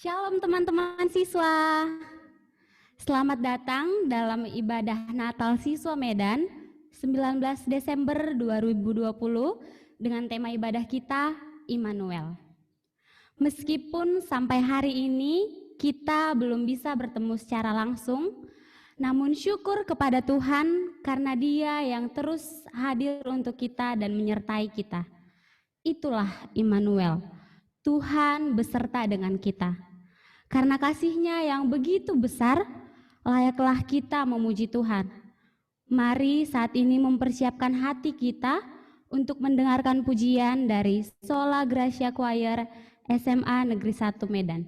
Shalom teman-teman siswa. Selamat datang dalam ibadah Natal Siswa Medan 19 Desember 2020 dengan tema ibadah kita Immanuel. Meskipun sampai hari ini kita belum bisa bertemu secara langsung, namun syukur kepada Tuhan karena Dia yang terus hadir untuk kita dan menyertai kita. Itulah Immanuel, Tuhan beserta dengan kita. Karena kasih-Nya yang begitu besar, layaklah kita memuji Tuhan. Mari saat ini mempersiapkan hati kita untuk mendengarkan pujian dari Sola Gracia Choir SMA Negeri 1 Medan.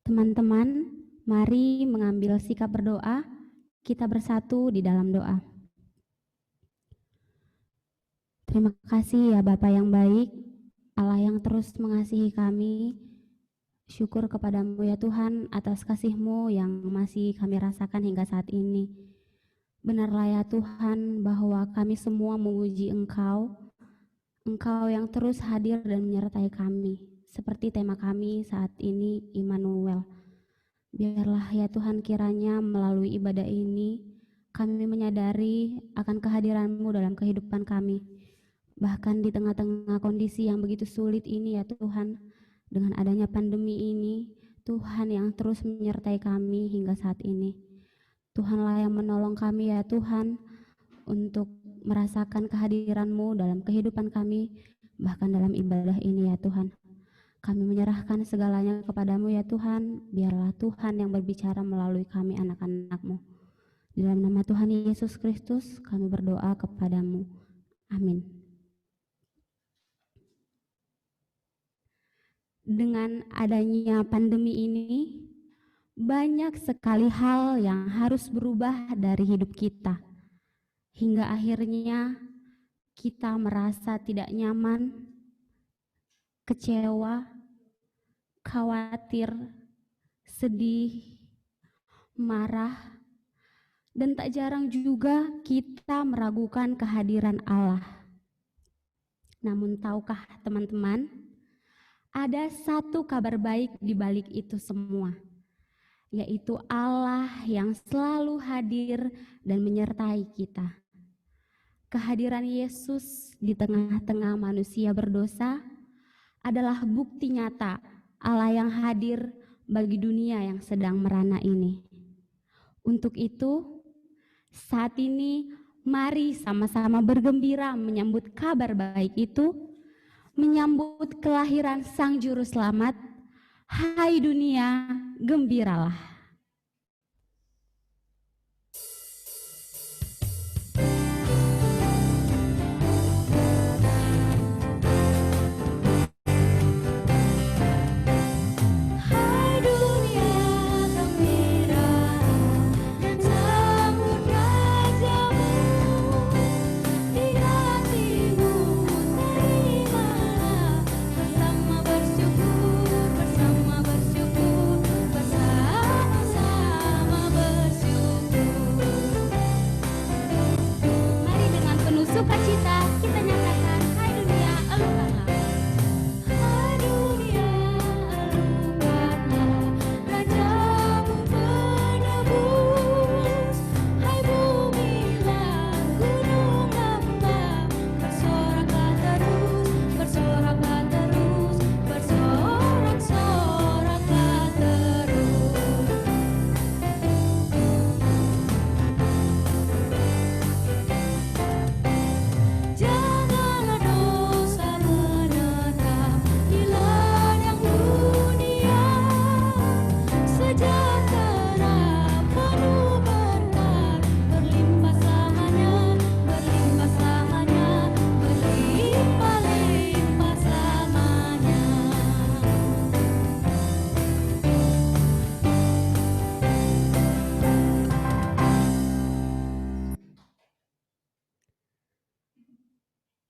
Teman-teman, mari mengambil sikap berdoa, kita bersatu di dalam doa. Terima kasih ya Bapa yang baik, Allah yang terus mengasihi kami. Syukur kepadamu ya Tuhan atas kasih-Mu yang masih kami rasakan hingga saat ini. Benarlah ya Tuhan bahwa kami semua memuji Engkau, Engkau yang terus hadir dan menyertai kami. Seperti tema kami saat ini, Immanuel. Biarlah ya Tuhan kiranya melalui ibadah ini, kami menyadari akan kehadiran-Mu dalam kehidupan kami. Bahkan di tengah-tengah kondisi yang begitu sulit ini ya Tuhan, dengan adanya pandemi ini, Tuhan yang terus menyertai kami hingga saat ini. Tuhanlah yang menolong kami ya Tuhan, untuk merasakan kehadiran-Mu dalam kehidupan kami, bahkan dalam ibadah ini ya Tuhan. Kami menyerahkan segalanya kepadamu ya Tuhan, biarlah Tuhan yang berbicara melalui kami anak-anak-Mu. Di dalam nama Tuhan Yesus Kristus kami berdoa kepadamu. Amin. Dengan adanya pandemi ini, banyak sekali hal yang harus berubah dari hidup kita. hingga akhirnya kita merasa tidak nyaman, kecewa, khawatir, sedih, marah, dan tak jarang juga kita meragukan kehadiran Allah. Namun tahukah teman-teman, ada satu kabar baik di balik itu semua, yaitu Allah yang selalu hadir dan menyertai kita. Kehadiran Yesus di tengah-tengah manusia berdosa adalah bukti nyata Allah yang hadir bagi dunia yang sedang merana ini. Untuk itu, saat ini mari sama-sama bergembira menyambut kabar baik itu, menyambut kelahiran Sang Juru Selamat. Hai dunia, gembiralah.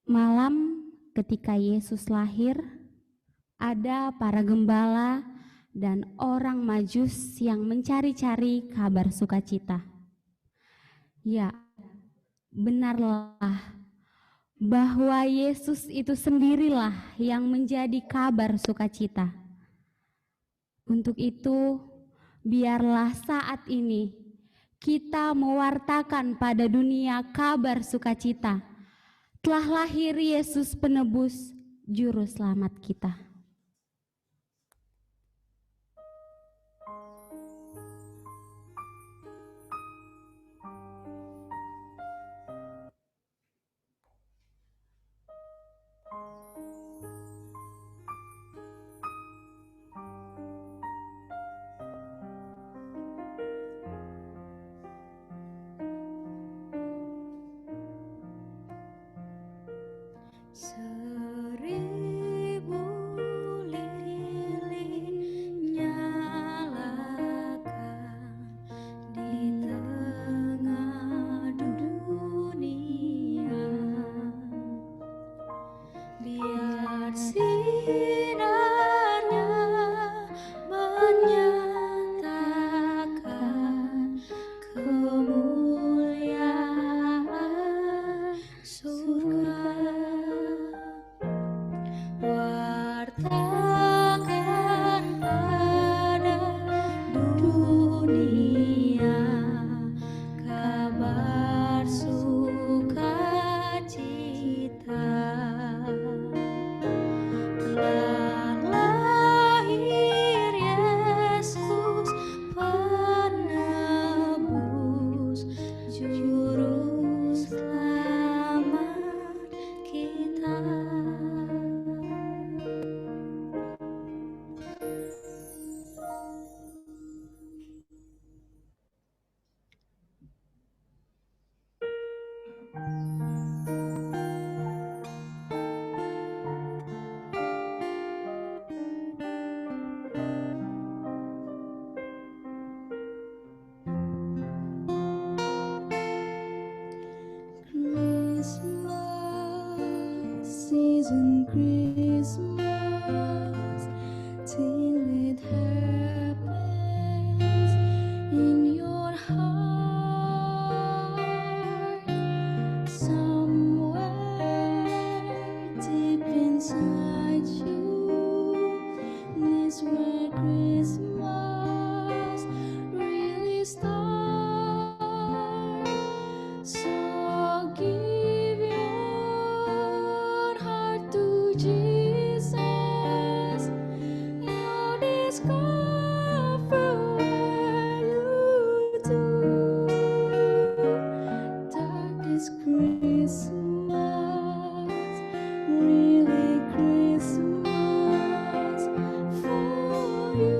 Malam ketika Yesus lahir, ada para gembala dan orang Majus yang mencari-cari kabar sukacita. Ya, benarlah bahwa Yesus itu sendirilah yang menjadi kabar sukacita. Untuk itu, biarlah saat ini kita mewartakan pada dunia kabar sukacita. Telah lahir Yesus penebus, juru selamat kita. isn't Christmas till it happens in your heart. Somewhere deep inside you is where Christmas really starts. So give your heart to Jesus. You'll discover where you do. Darkest Christmas, really Christmas for you.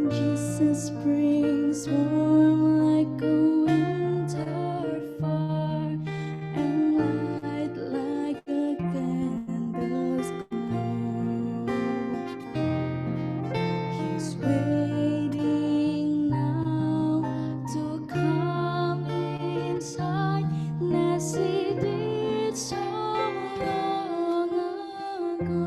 Jesus brings warm like a winter fire and light like a candle's glow. He's waiting now to come inside as he did so long ago.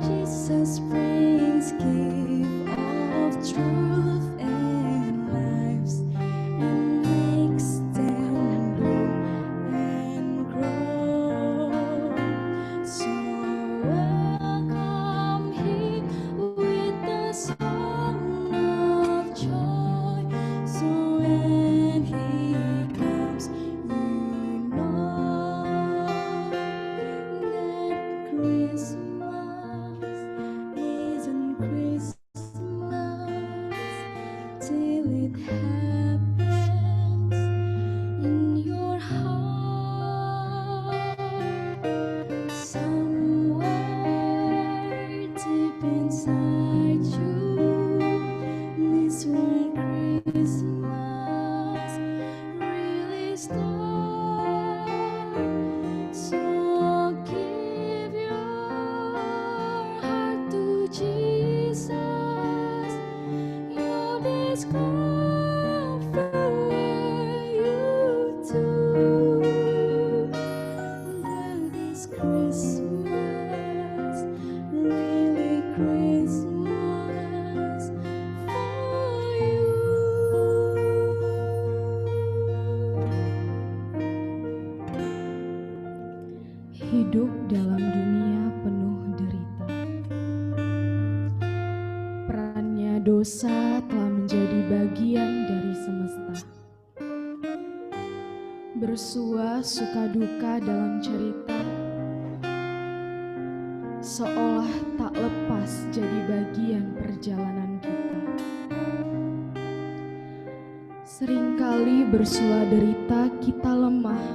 Jesus brings gift of truth and lives and makes them bloom and grow. So welcome him with the song of joy. So when he comes, you know that Christmas isn't Christmas till it happens in your heart. Somewhere deep inside you is where Christmas really starts. So give your heart to Jesus. You'll discover where you do. That is Christmas, really Christmas for you. Hidup dalam dunia penuh derita. Perannya dosa telah menjadi bagian dari semesta. Bersua suka duka dalam cerita, seolah tak lepas jadi bagian perjalanan kita. Seringkali bersua derita kita lemah,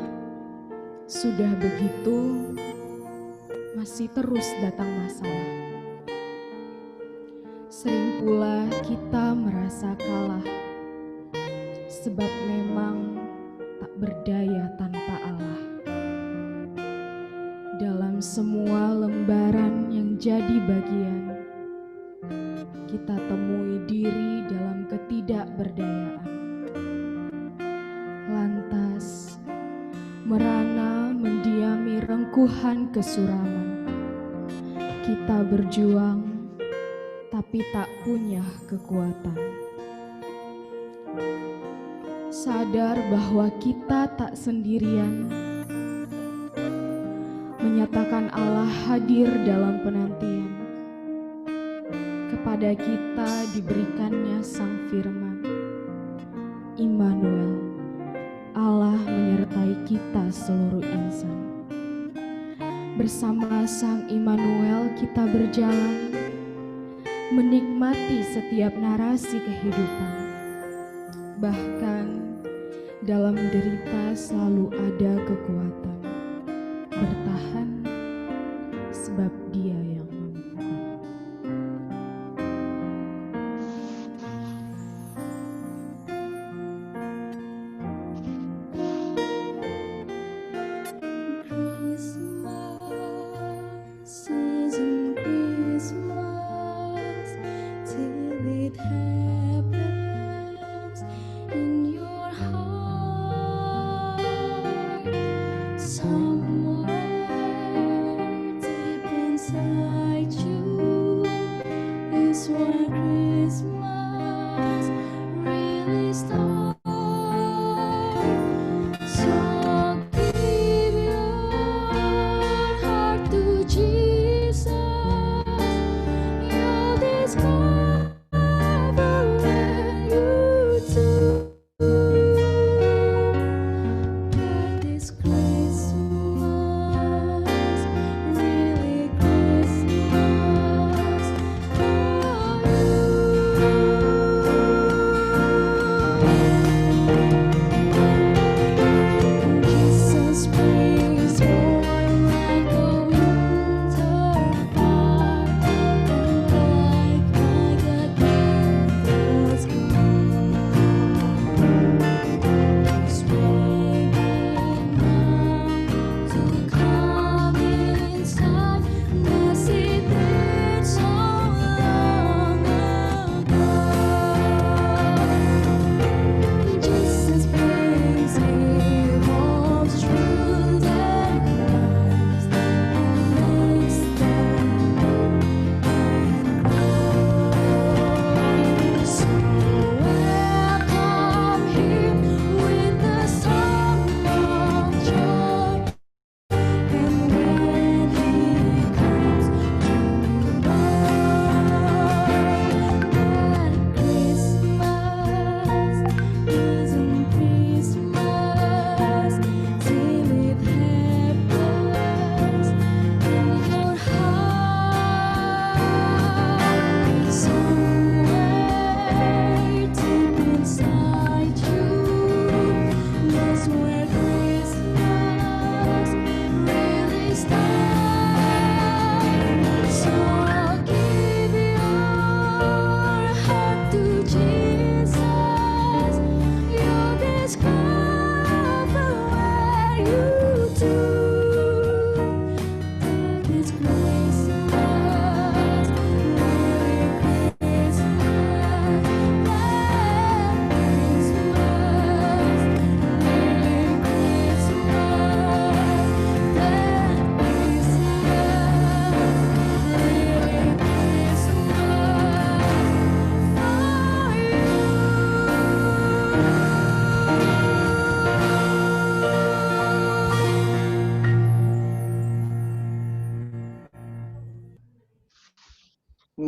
sudah begitu masih terus datang masalah. Sering pula kita merasa kalah, sebab memang tak berdaya tanpa Allah. Dalam semua lembaran yang jadi bagian, kita temui diri dalam ketidakberdayaan. Lantas, merana mendiami rengkuhan kesuraman. Kita berjuang, tapi tak punya kekuatan. Sadar bahwa kita tak sendirian, menyatakan Allah hadir dalam penantian. Kepada kita diberikannya Sang Firman, Immanuel, Allah menyertai kita seluruh insan. Bersama Sang Immanuel kita berjalan, menikmati setiap narasi kehidupan. Bahkan dalam derita selalu ada kekuatan. Bertahan sebab Dia yang mampu. Christmas isn't Christmas till it happens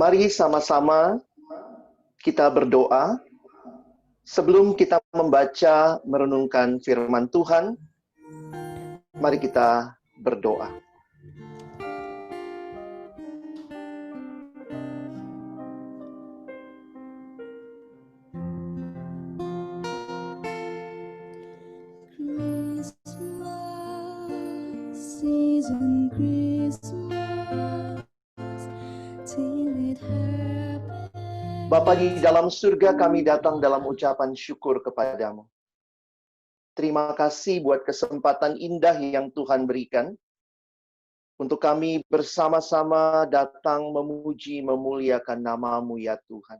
Mari sama-sama kita berdoa sebelum kita membaca merenungkan firman Tuhan. Mari kita berdoa. Christmas season, Christmas till it happens. Bapa di dalam surga, kami datang dalam ucapan syukur kepadamu. Terima kasih buat kesempatan indah yang Tuhan berikan untuk kami bersama-sama datang memuji, memuliakan nama-Mu ya Tuhan.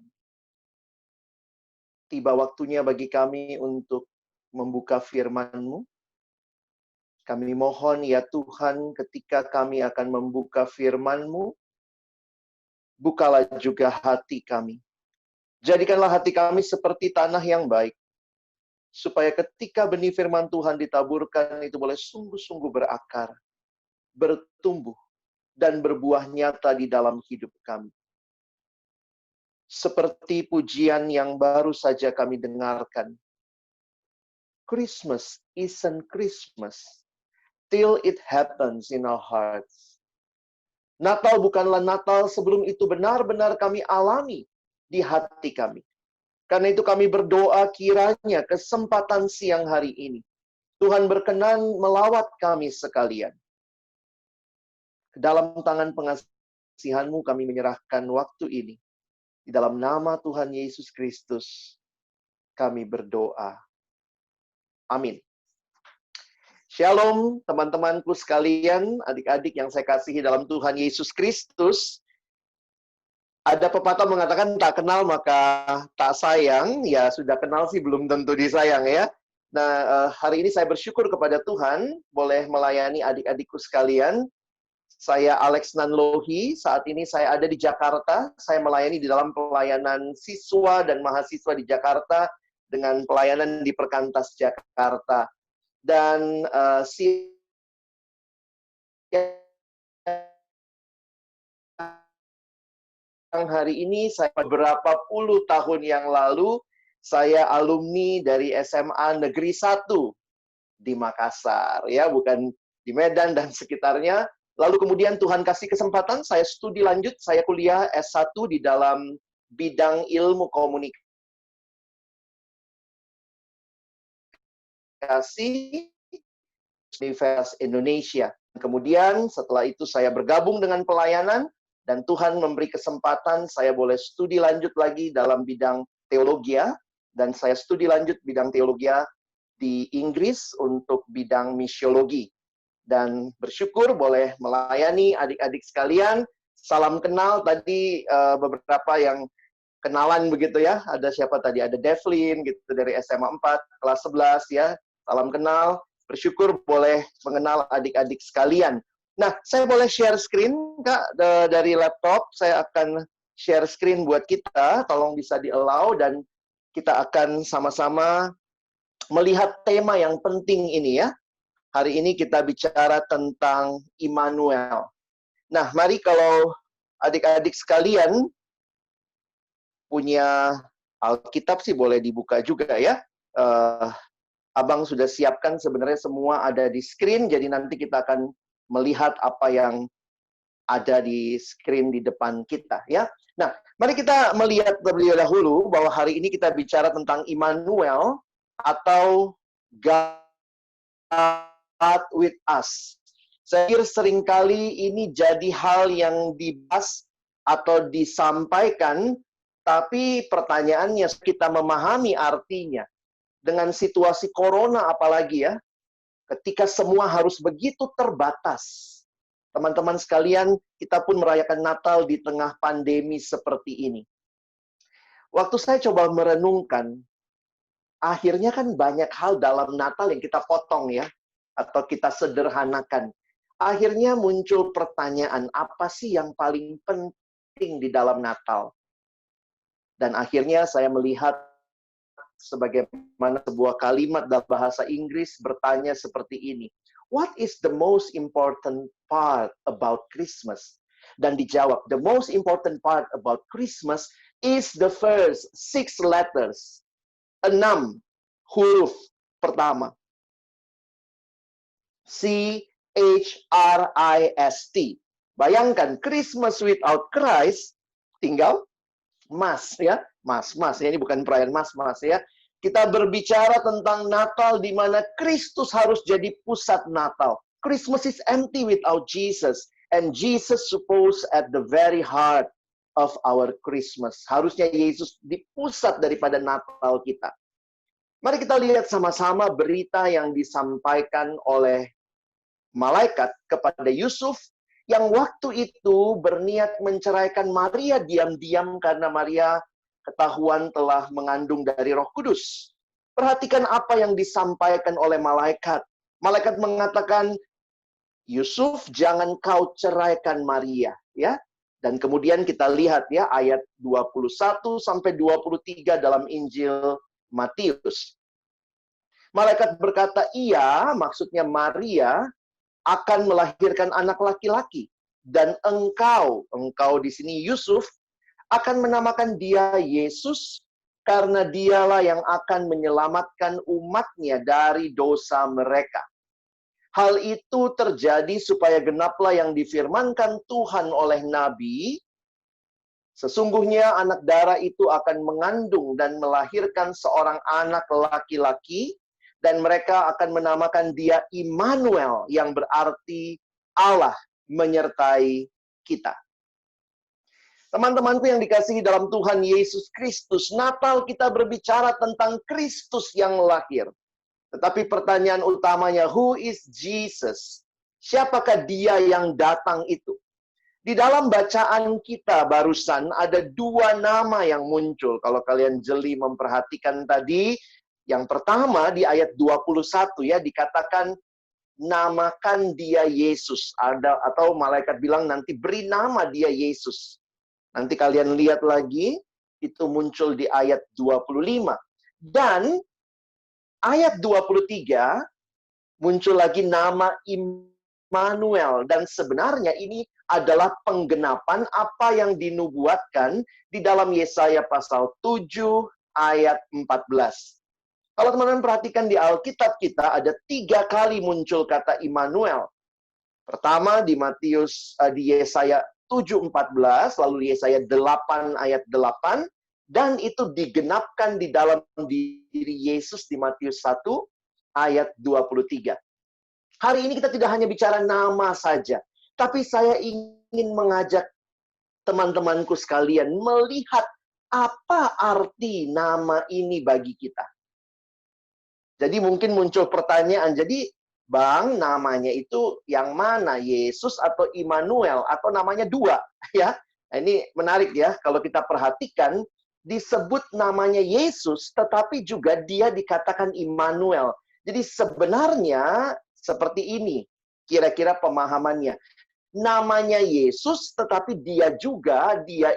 Tiba waktunya bagi kami untuk membuka firman-Mu. Kami mohon ya Tuhan, ketika kami akan membuka firman-Mu, bukalah juga hati kami. Jadikanlah hati kami seperti tanah yang baik, supaya ketika benih firman Tuhan ditaburkan, itu boleh sungguh-sungguh berakar, bertumbuh, dan berbuah nyata di dalam hidup kami. Seperti pujian yang baru saja kami dengarkan. Christmas isn't Christmas till it happens in our hearts. Natal bukanlah Natal sebelum itu benar-benar kami alami di hati kami. Karena itu kami berdoa kiranya kesempatan siang hari ini Tuhan berkenan melawat kami sekalian. Ke dalam tangan pengasihan-Mu kami menyerahkan waktu ini. Di dalam nama Tuhan Yesus Kristus kami berdoa. Amin. Shalom teman-temanku sekalian, adik-adik yang saya kasihi dalam Tuhan Yesus Kristus. Ada pepatah mengatakan tak kenal maka tak sayang. Ya sudah kenal sih belum tentu disayang ya. Nah hari ini saya bersyukur kepada Tuhan boleh melayani adik-adikku sekalian. Saya Alex Nanlohi, saat ini saya ada di Jakarta. Saya melayani di dalam pelayanan siswa dan mahasiswa di Jakarta dengan pelayanan di Perkantas Jakarta. Dan hari ini saya beberapa puluh tahun yang lalu saya alumni dari SMA Negeri 1 di Makassar ya, bukan di Medan dan sekitarnya. Lalu kemudian Tuhan kasih kesempatan saya studi lanjut, saya kuliah S1 di dalam bidang ilmu komunikasi Universitas Indonesia. Kemudian setelah itu saya bergabung dengan pelayanan dan Tuhan memberi kesempatan saya boleh studi lanjut lagi dalam bidang teologi dan saya studi lanjut bidang teologi di Inggris untuk bidang misiologi. Dan bersyukur boleh melayani adik-adik sekalian. Salam kenal tadi beberapa yang kenalan begitu ya. Ada siapa tadi? Ada Devlin gitu dari SMA 4 kelas 11 ya. Salam kenal. Bersyukur boleh mengenal adik-adik sekalian. Nah, saya boleh share screen Kak dari laptop. Saya akan share screen buat kita. Tolong bisa di-allow dan kita akan sama-sama melihat tema yang penting ini ya. Hari ini kita bicara tentang Immanuel. Nah, mari kalau adik-adik sekalian punya Alkitab sih boleh dibuka juga ya. Abang sudah siapkan sebenarnya semua ada di screen, jadi nanti kita akan melihat apa yang ada di screen di depan kita ya. Nah, mari kita melihat terlebih dahulu bahwa hari ini kita bicara tentang Immanuel atau God with us. Saya kira seringkali ini jadi hal yang dibahas atau disampaikan, tapi pertanyaannya kita memahami artinya. Dengan situasi corona apalagi ya, ketika semua harus begitu terbatas. Teman-teman sekalian, kita pun merayakan Natal di tengah pandemi seperti ini. Waktu saya coba merenungkan, akhirnya kan banyak hal dalam Natal yang kita potong ya, atau kita sederhanakan. Akhirnya muncul pertanyaan, apa sih yang paling penting di dalam Natal? Dan akhirnya saya melihat sebagaimana sebuah kalimat dalam bahasa Inggris bertanya seperti ini. What is the most important part about Christmas? dan dijawab. The most important part about Christmas is the first 6 letters. 6 huruf pertama. C-H-R-I-S-T. Bayangkan, Christmas without Christ, tinggal mas, ya. Mas, ya. Ini bukan perayaan mas, ya. Kita berbicara tentang Natal di mana Kristus harus jadi pusat Natal. Christmas is empty without Jesus. And Jesus supposed at the very heart of our Christmas. Harusnya Yesus di pusat daripada Natal kita. Mari kita lihat sama-sama berita yang disampaikan oleh malaikat kepada Yusuf yang waktu itu berniat menceraikan Maria diam-diam karena Maria ketahuan telah mengandung dari Roh Kudus. Perhatikan apa yang disampaikan oleh malaikat. Malaikat mengatakan, Yusuf, jangan kau ceraikan Maria, ya. Dan kemudian kita lihat ya ayat 21 sampai 23 dalam Injil Matius. Malaikat berkata, iya, maksudnya Maria akan melahirkan anak laki-laki, dan engkau di sini Yusuf akan menamakan dia Yesus karena dialah yang akan menyelamatkan umatnya dari dosa mereka. Hal itu terjadi supaya genaplah yang difirmankan Tuhan oleh Nabi, sesungguhnya anak darah itu akan mengandung dan melahirkan seorang anak laki-laki, dan mereka akan menamakan dia Immanuel, yang berarti Allah menyertai kita. Teman-temanku yang dikasihi dalam Tuhan Yesus Kristus, Natal kita berbicara tentang Kristus yang lahir. Tetapi pertanyaan utamanya, who is Jesus? Siapakah dia yang datang itu? Di dalam bacaan kita barusan ada 2 nama yang muncul. Kalau kalian jeli memperhatikan tadi, yang pertama di ayat 21 ya dikatakan namakan dia Yesus. Atau malaikat bilang nanti beri nama dia Yesus. Nanti kalian lihat lagi, itu muncul di ayat 25. Dan ayat 23 muncul lagi nama Immanuel, dan sebenarnya ini adalah penggenapan apa yang dinubuatkan di dalam Yesaya pasal 7 ayat 14. Kalau teman-teman perhatikan di Alkitab kita ada 3 kali muncul kata Immanuel. Pertama di Yesaya 7:14, lalu Yesaya 8 ayat 8. Dan itu digenapkan di dalam diri Yesus di Matius 1 ayat 23. Hari ini kita tidak hanya bicara nama saja, tapi saya ingin mengajak teman-temanku sekalian melihat apa arti nama ini bagi kita. Jadi mungkin muncul pertanyaan, jadi Bang, namanya itu yang mana? Yesus atau Immanuel? Atau namanya 2? Ya, nah, ini menarik ya, kalau kita perhatikan, disebut namanya Yesus, tetapi juga dia dikatakan Immanuel. Jadi sebenarnya seperti ini, kira-kira pemahamannya. Namanya Yesus, tetapi dia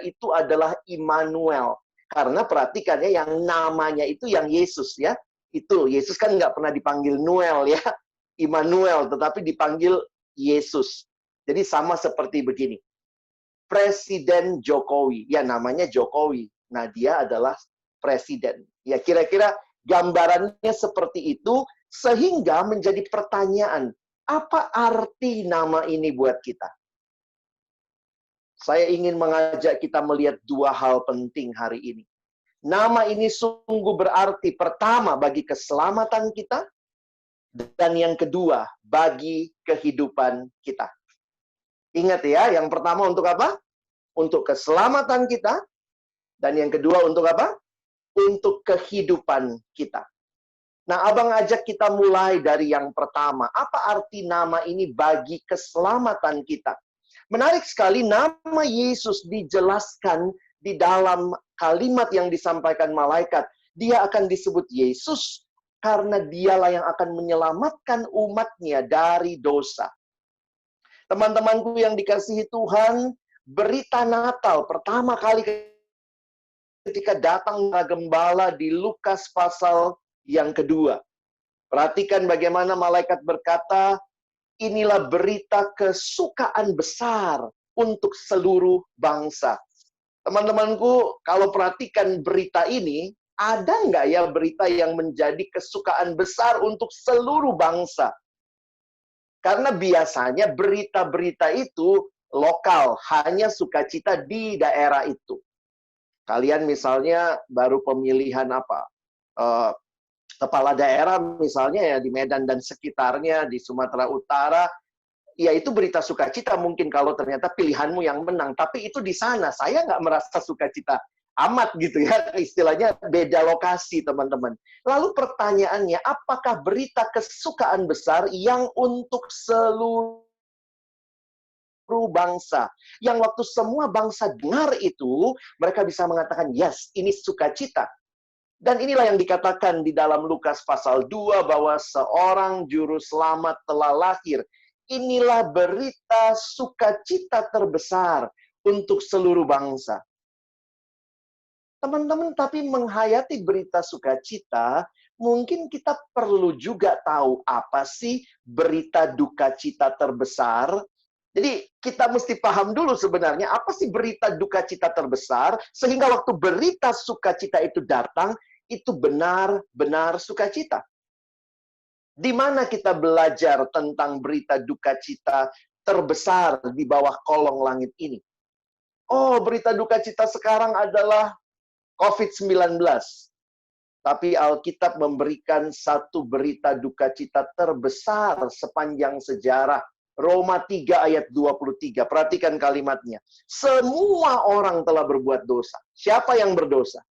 itu adalah Immanuel. Karena perhatikannya yang namanya itu yang Yesus ya. Itu, Yesus kan nggak pernah dipanggil Noel ya. Immanuel, tetapi dipanggil Yesus. Jadi sama seperti begini. Presiden Jokowi, ya namanya Jokowi. Nah, dia adalah presiden. Ya, kira-kira gambarannya seperti itu, sehingga menjadi pertanyaan, apa arti nama ini buat kita? Saya ingin mengajak kita melihat 2 hal penting hari ini. Nama ini sungguh berarti, pertama, bagi keselamatan kita, dan yang kedua, bagi kehidupan kita. Ingat ya, yang pertama untuk apa? Untuk keselamatan kita. Dan yang kedua untuk apa? Untuk kehidupan kita. Nah, Abang ajak kita mulai dari yang pertama. Apa arti nama ini bagi keselamatan kita? Menarik sekali, nama Yesus dijelaskan di dalam kalimat yang disampaikan malaikat. Dia akan disebut Yesus karena dialah yang akan menyelamatkan umatnya dari dosa. Teman-temanku yang dikasihi Tuhan, berita Natal pertama kali ketika datang gembala di Lukas pasal yang kedua. Perhatikan bagaimana malaikat berkata, inilah berita kesukaan besar untuk seluruh bangsa. Teman-temanku, kalau perhatikan berita ini, ada nggak ya berita yang menjadi kesukaan besar untuk seluruh bangsa? Karena biasanya berita-berita itu lokal, hanya sukacita di daerah itu. Kalian misalnya baru pemilihan apa? Eh, Kepala daerah misalnya ya di Medan dan sekitarnya, di Sumatera Utara, ya itu berita sukacita mungkin kalau ternyata pilihanmu yang menang. Tapi itu di sana, saya nggak merasa sukacita amat gitu ya. Istilahnya beda lokasi, teman-teman. Lalu pertanyaannya, apakah berita kesukaan besar yang untuk seluruh bangsa? Yang waktu semua bangsa dengar itu, mereka bisa mengatakan, yes, ini sukacita. Dan inilah yang dikatakan di dalam Lukas pasal 2 bahwa seorang juru selamat telah lahir. Inilah berita sukacita terbesar untuk seluruh bangsa. Teman-teman, tapi menghayati berita sukacita, mungkin kita perlu juga tahu apa sih berita duka cita terbesar. Jadi kita mesti paham dulu sebenarnya apa sih berita duka cita terbesar, sehingga waktu berita sukacita itu datang, itu benar-benar sukacita. Di mana kita belajar tentang berita duka cita terbesar di bawah kolong langit ini? Oh, berita duka cita sekarang adalah COVID-19. Tapi Alkitab memberikan satu berita duka cita terbesar sepanjang sejarah. Roma 3 ayat 23. Perhatikan kalimatnya. Semua orang telah berbuat dosa. Siapa yang berdosa?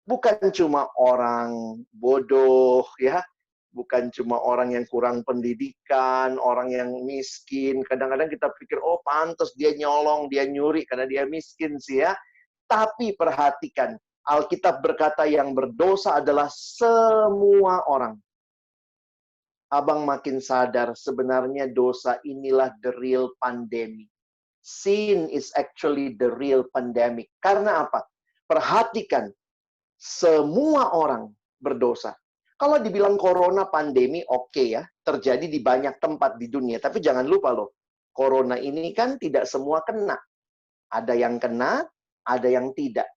Bukan cuma orang bodoh, ya. Bukan cuma orang yang kurang pendidikan, orang yang miskin. Kadang-kadang kita pikir, oh pantas dia nyolong, dia nyuri karena dia miskin sih ya. Tapi perhatikan, Alkitab berkata yang berdosa adalah semua orang. Abang makin sadar sebenarnya dosa inilah the real pandemic. Sin is actually the real pandemic. Karena apa? Perhatikan, semua orang berdosa. Kalau dibilang corona pandemi, oke ya, terjadi di banyak tempat di dunia. Tapi jangan lupa loh, corona ini kan tidak semua kena. Ada yang kena, ada yang tidak.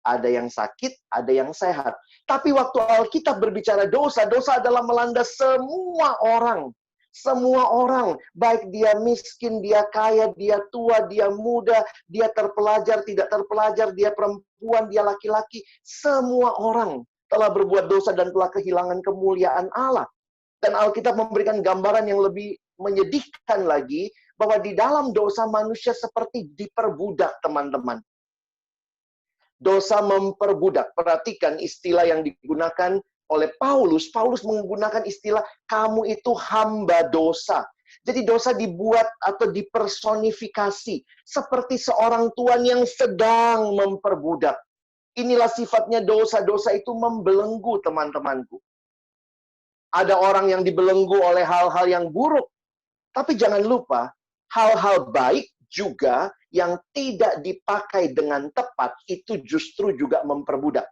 Ada yang sakit, ada yang sehat. Tapi waktu Alkitab berbicara dosa, dosa adalah melanda semua orang. Semua orang, baik dia miskin, dia kaya, dia tua, dia muda, dia terpelajar, tidak terpelajar, dia perempuan, dia laki-laki. Semua orang telah berbuat dosa dan telah kehilangan kemuliaan Allah. Dan Alkitab memberikan gambaran yang lebih menyedihkan lagi, bahwa di dalam dosa manusia seperti diperbudak, teman-teman. Dosa memperbudak. Perhatikan istilah yang digunakan oleh Paulus. Paulus menggunakan istilah, kamu itu hamba dosa. Jadi dosa dibuat atau dipersonifikasi. Seperti seorang tuan yang sedang memperbudak. Inilah sifatnya dosa. Dosa itu membelenggu, teman-temanku. Ada orang yang dibelenggu oleh hal-hal yang buruk. Tapi jangan lupa, hal-hal baik juga yang tidak dipakai dengan tepat, itu justru juga memperbudak.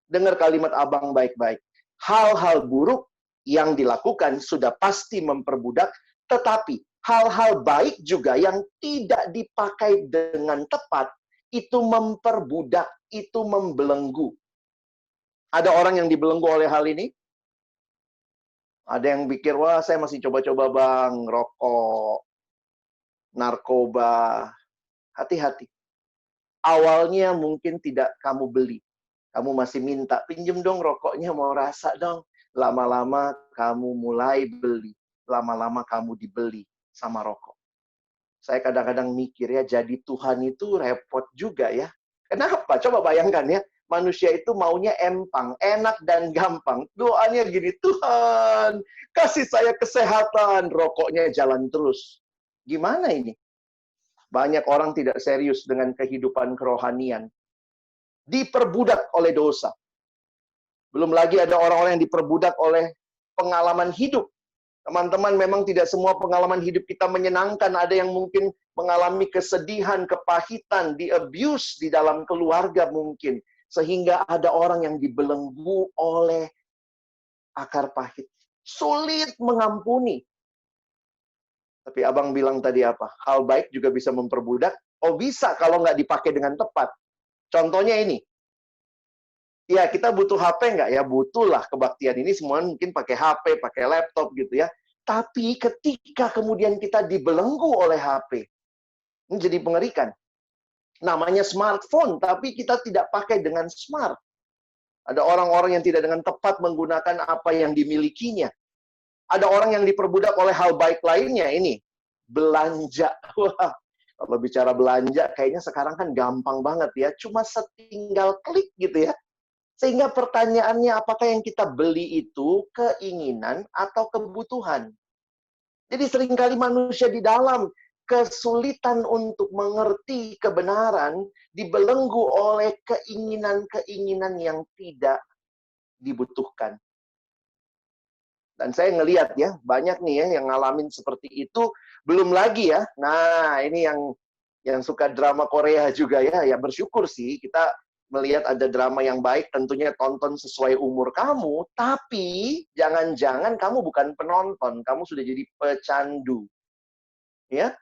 Dengar kalimat abang baik-baik. Hal-hal buruk yang dilakukan sudah pasti memperbudak, tetapi hal-hal baik juga yang tidak dipakai dengan tepat, itu memperbudak, itu membelenggu. Ada orang yang dibelenggu oleh hal ini? Ada yang pikir, wah saya masih coba-coba bang, rokok, narkoba. Hati-hati. Awalnya mungkin tidak kamu beli. Kamu masih minta, pinjem dong rokoknya, mau rasa dong. Lama-lama kamu mulai beli. Lama-lama kamu dibeli sama rokok. Saya kadang-kadang mikir ya, jadi Tuhan itu repot juga ya. Kenapa? Coba bayangkan ya. Manusia itu maunya empang, enak dan gampang. Doanya gini, Tuhan, kasih saya kesehatan. Rokoknya jalan terus. Gimana ini? Banyak orang tidak serius dengan kehidupan kerohanian. Diperbudak oleh dosa. Belum lagi ada orang-orang yang diperbudak oleh pengalaman hidup. Teman-teman, memang tidak semua pengalaman hidup kita menyenangkan. Ada yang mungkin mengalami kesedihan, kepahitan, di-abuse di dalam keluarga mungkin. Sehingga ada orang yang dibelenggu oleh akar pahit. Sulit mengampuni. Tapi abang bilang tadi apa? Hal baik juga bisa memperbudak. Oh bisa kalau nggak dipakai dengan tepat. Contohnya ini. Ya kita butuh HP nggak? Ya butuh lah kebaktian ini semua mungkin pakai HP, pakai laptop gitu ya. Tapi ketika kemudian kita dibelenggu oleh HP, ini jadi mengerikan. Namanya smartphone, tapi kita tidak pakai dengan smart. Ada orang-orang yang tidak dengan tepat menggunakan apa yang dimilikinya. Ada orang yang diperbudak oleh hal baik lainnya ini. Belanja. Wah, kalau bicara belanja kayaknya sekarang kan gampang banget ya. Cuma setinggal klik gitu ya. Sehingga pertanyaannya apakah yang kita beli itu keinginan atau kebutuhan. Jadi seringkali manusia di dalam kesulitan untuk mengerti kebenaran dibelenggu oleh keinginan-keinginan yang tidak dibutuhkan. Dan saya ngelihat ya, banyak nih ya yang ngalamin seperti itu. Belum lagi ya, nah ini yang suka drama Korea juga ya, ya bersyukur sih kita melihat ada drama yang baik, tentunya tonton sesuai umur kamu, tapi jangan-jangan kamu bukan penonton, kamu sudah jadi pecandu. Ya,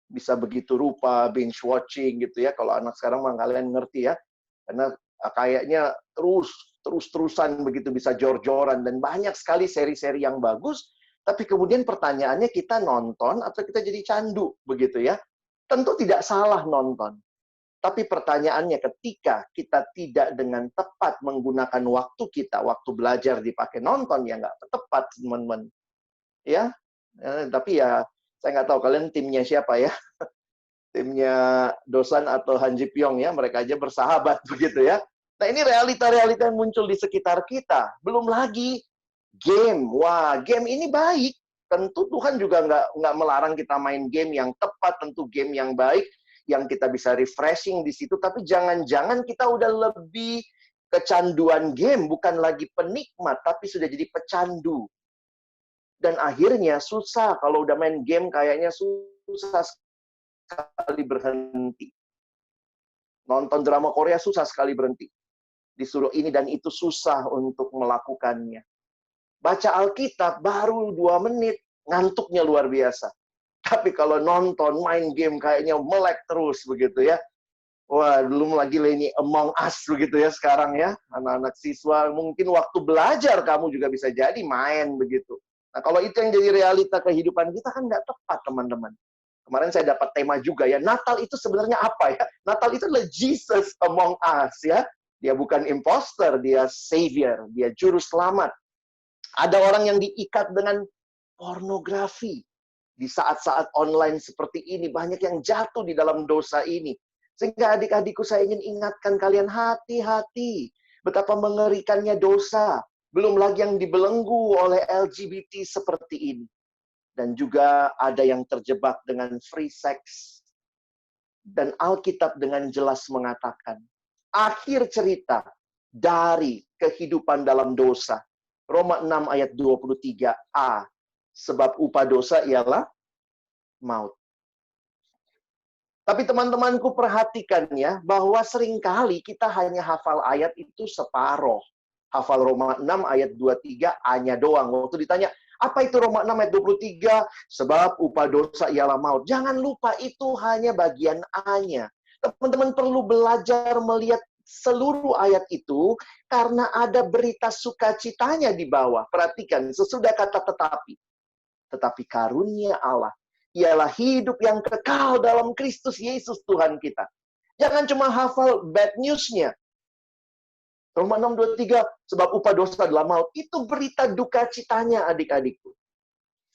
bisa begitu rupa, binge watching gitu ya, kalau anak sekarang mah kalian ngerti ya, karena kayaknya terus-terusan begitu bisa jor-joran, dan banyak sekali seri-seri yang bagus, tapi kemudian pertanyaannya kita nonton atau kita jadi candu, begitu ya. Tentu tidak salah nonton. Tapi pertanyaannya ketika kita tidak dengan tepat menggunakan waktu kita, waktu belajar dipakai nonton, ya nggak tepat, teman-teman. Ya, tapi ya, saya nggak tahu kalian timnya siapa ya. Timnya Dosan atau Han Ji Pyong ya, mereka aja bersahabat, begitu ya. Nah, ini realita-realita yang muncul di sekitar kita. Belum lagi game. Wah, game ini baik. Tentu Tuhan juga nggak melarang kita main game yang tepat, tentu game yang baik, yang kita bisa refreshing di situ. Tapi jangan-jangan kita udah lebih kecanduan game, bukan lagi penikmat, tapi sudah jadi pecandu. Dan akhirnya susah, kalau udah main game kayaknya susah sekali berhenti. Nonton drama Korea susah sekali berhenti. Disuruh ini dan itu susah untuk melakukannya. Baca Alkitab baru 2 menit, ngantuknya luar biasa. Tapi kalau nonton, main game kayaknya melek terus begitu ya. Wah, belum lagi ini Among Us begitu ya sekarang ya. Anak-anak siswa mungkin waktu belajar kamu juga bisa jadi main begitu. Nah, kalau itu yang jadi realita kehidupan kita kan nggak tepat, teman-teman. Kemarin saya dapat tema juga ya, Natal itu sebenarnya apa ya? Natal itu adalah Jesus among us ya. Dia bukan imposter, dia savior, dia juru selamat. Ada orang yang diikat dengan pornografi. Di saat-saat online seperti ini, banyak yang jatuh di dalam dosa ini. Sehingga adik-adikku saya ingin ingatkan kalian, hati-hati. Betapa mengerikannya dosa. Belum lagi yang dibelenggu oleh LGBT seperti ini. Dan juga ada yang terjebak dengan free sex. Dan Alkitab dengan jelas mengatakan, akhir cerita dari kehidupan dalam dosa. Roma 6 ayat 23a. Sebab upah dosa ialah maut. Tapi teman-temanku perhatikan ya, bahwa seringkali kita hanya hafal ayat itu separoh. Hafal Roma 6 ayat 23a-nya doang. Waktu ditanya, apa itu Roma 6 ayat 23? Sebab upah dosa ialah maut. Jangan lupa itu hanya bagian A-nya. Teman-teman perlu belajar melihat seluruh ayat itu karena ada berita sukacitanya di bawah. Perhatikan, sesudah kata tetapi. Tetapi karunia Allah ialah hidup yang kekal dalam Kristus Yesus Tuhan kita. Jangan cuma hafal bad news-nya. Roma 6:23, sebab upah dosa adalah maut. Itu berita duka citanya adik-adikku.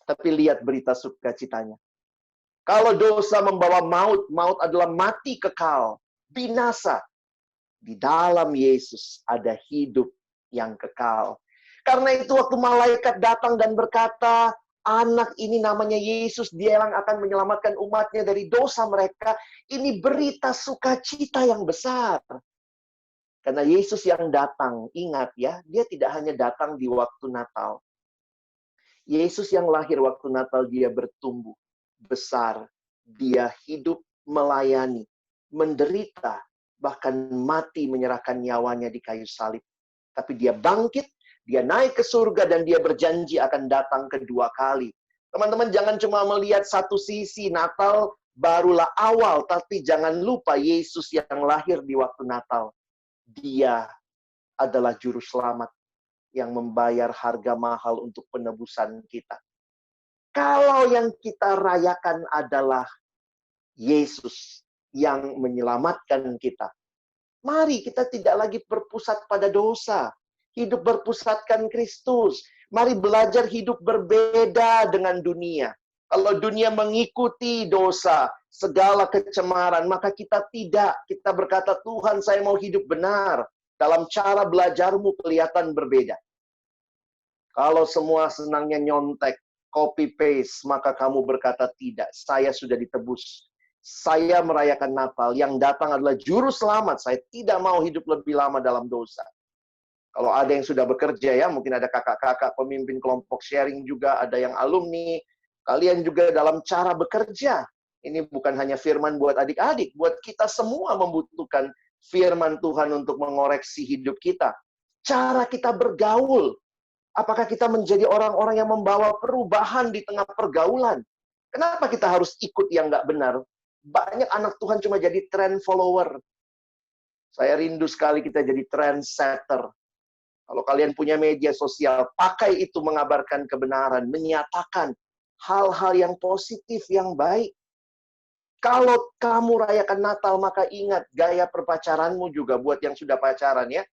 Tapi lihat berita sukacitanya. Kalau dosa membawa maut, maut adalah mati kekal, binasa. Di dalam Yesus ada hidup yang kekal. Karena itu waktu malaikat datang dan berkata, anak ini namanya Yesus, dia yang akan menyelamatkan umatnya dari dosa mereka. Ini berita sukacita yang besar. Karena Yesus yang datang, ingat ya, dia tidak hanya datang di waktu Natal. Yesus yang lahir waktu Natal, dia bertumbuh, besar. Dia hidup melayani, menderita, bahkan mati menyerahkan nyawanya di kayu salib. Tapi dia bangkit, dia naik ke surga, dan dia berjanji akan datang kedua kali. Teman-teman jangan cuma melihat satu sisi, Natal barulah awal, tapi jangan lupa Yesus yang lahir di waktu Natal. Dia adalah juru selamat yang membayar harga mahal untuk penebusan kita. Kalau yang kita rayakan adalah Yesus yang menyelamatkan kita, mari kita tidak lagi berpusat pada dosa. Hidup berpusatkan Kristus. Mari belajar hidup berbeda dengan dunia. Kalau dunia mengikuti dosa, segala kecemaran, maka kita tidak. Kita berkata, Tuhan, saya mau hidup benar. Dalam cara belajarmu kelihatan berbeda. Kalau semua senangnya nyontek, copy paste, maka kamu berkata tidak. Saya sudah ditebus. Saya merayakan Natal. Yang datang adalah juru selamat. Saya tidak mau hidup lebih lama dalam dosa. Kalau ada yang sudah bekerja ya, mungkin ada kakak-kakak pemimpin kelompok sharing juga, ada yang alumni. Kalian juga dalam cara bekerja. Ini bukan hanya firman buat adik-adik, buat kita semua membutuhkan firman Tuhan untuk mengoreksi hidup kita. Cara kita bergaul. Apakah kita menjadi orang-orang yang membawa perubahan di tengah pergaulan? Kenapa kita harus ikut yang nggak benar? Banyak anak Tuhan cuma jadi trend follower. Saya rindu sekali kita jadi trendsetter. Kalau kalian punya media sosial, pakai itu mengabarkan kebenaran, menyatakan hal-hal yang positif, yang baik. Kalau kamu rayakan Natal, maka ingat gaya perpacaranmu juga buat yang sudah pacaran ya.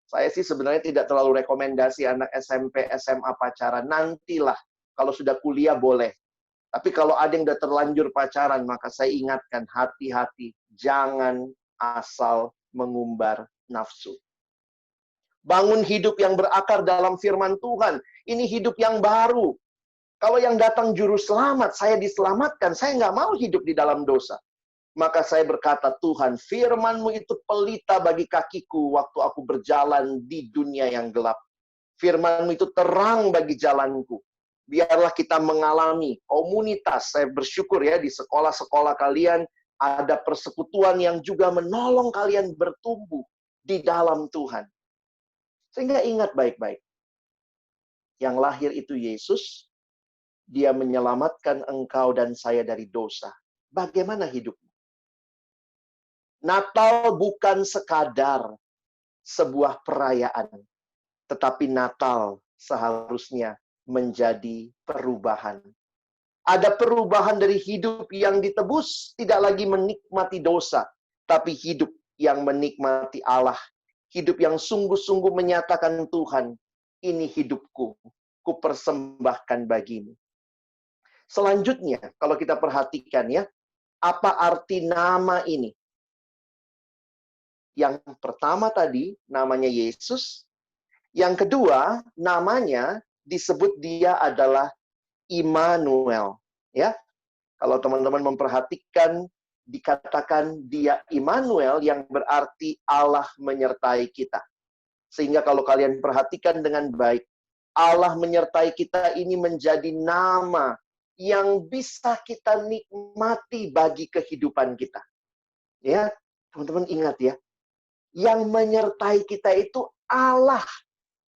Saya sih sebenarnya tidak terlalu rekomendasi anak SMP, SMA pacaran. Nantilah, kalau sudah kuliah boleh. Tapi kalau ada yang udah terlanjur pacaran, maka saya ingatkan, hati-hati. Jangan asal mengumbar nafsu. Bangun hidup yang berakar dalam firman Tuhan. Ini hidup yang baru. Kalau yang datang juru selamat, saya diselamatkan. Saya nggak mau hidup di dalam dosa. Maka saya berkata, Tuhan, firman-Mu itu pelita bagi kakiku waktu aku berjalan di dunia yang gelap. Firman-Mu itu terang bagi jalanku. Biarlah kita mengalami komunitas. Saya bersyukur ya, di sekolah-sekolah kalian ada persekutuan yang juga menolong kalian bertumbuh di dalam Tuhan. Sehingga ingat baik-baik. Yang lahir itu Yesus, Dia menyelamatkan engkau dan saya dari dosa. Bagaimana hidupmu? Natal bukan sekadar sebuah perayaan, tetapi Natal seharusnya menjadi perubahan. Ada perubahan dari hidup yang ditebus, tidak lagi menikmati dosa, tapi hidup yang menikmati Allah. Hidup yang sungguh-sungguh menyatakan Tuhan, ini hidupku, ku persembahkan bagimu. Selanjutnya, kalau kita perhatikan ya, apa arti nama ini? Yang pertama tadi, namanya Yesus. Yang kedua, namanya disebut dia adalah Immanuel. Ya, kalau teman-teman memperhatikan, dikatakan dia Immanuel yang berarti Allah menyertai kita. Sehingga kalau kalian perhatikan dengan baik, Allah menyertai kita ini menjadi nama yang bisa kita nikmati bagi kehidupan kita. Ya, teman-teman ingat ya, yang menyertai kita itu Allah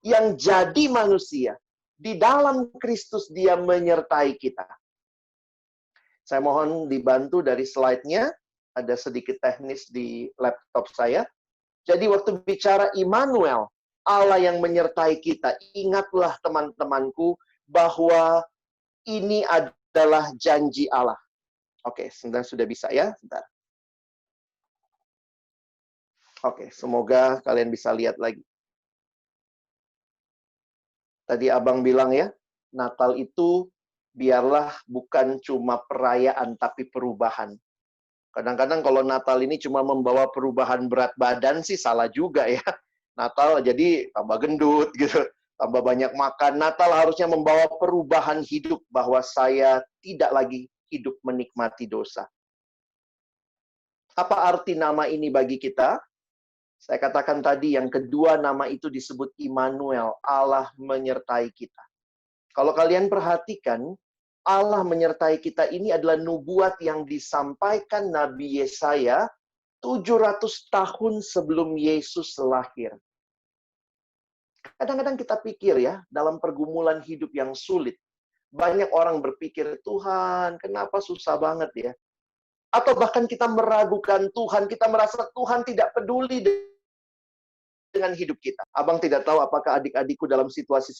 yang jadi manusia. Di dalam Kristus dia menyertai kita. Saya mohon dibantu dari slide-nya. Ada sedikit teknis di laptop saya. Jadi waktu bicara Immanuel, Allah yang menyertai kita, ingatlah teman-temanku bahwa ini adalah janji Allah. Oke, sebentar sudah bisa ya. Sebentar. Oke, semoga kalian bisa lihat lagi. Tadi Abang bilang ya, Natal itu biarlah bukan cuma perayaan, tapi perubahan. Kadang-kadang kalau Natal ini cuma membawa perubahan berat badan sih salah juga ya. Natal jadi tambah gendut gitu, tambah banyak makan. Natal harusnya membawa perubahan hidup bahwa saya tidak lagi hidup menikmati dosa. Apa arti nama ini bagi kita? Saya katakan tadi yang kedua nama itu disebut Immanuel, Allah menyertai kita. Kalau kalian perhatikan, Allah menyertai kita ini adalah nubuat yang disampaikan Nabi Yesaya 700 tahun sebelum Yesus lahir. Kadang-kadang kita pikir ya, dalam pergumulan hidup yang sulit, Banyak orang berpikir, Tuhan, kenapa susah banget ya? Atau bahkan kita meragukan Tuhan, kita merasa Tuhan tidak peduli dengan hidup kita. Abang tidak tahu apakah adik-adikku dalam situasi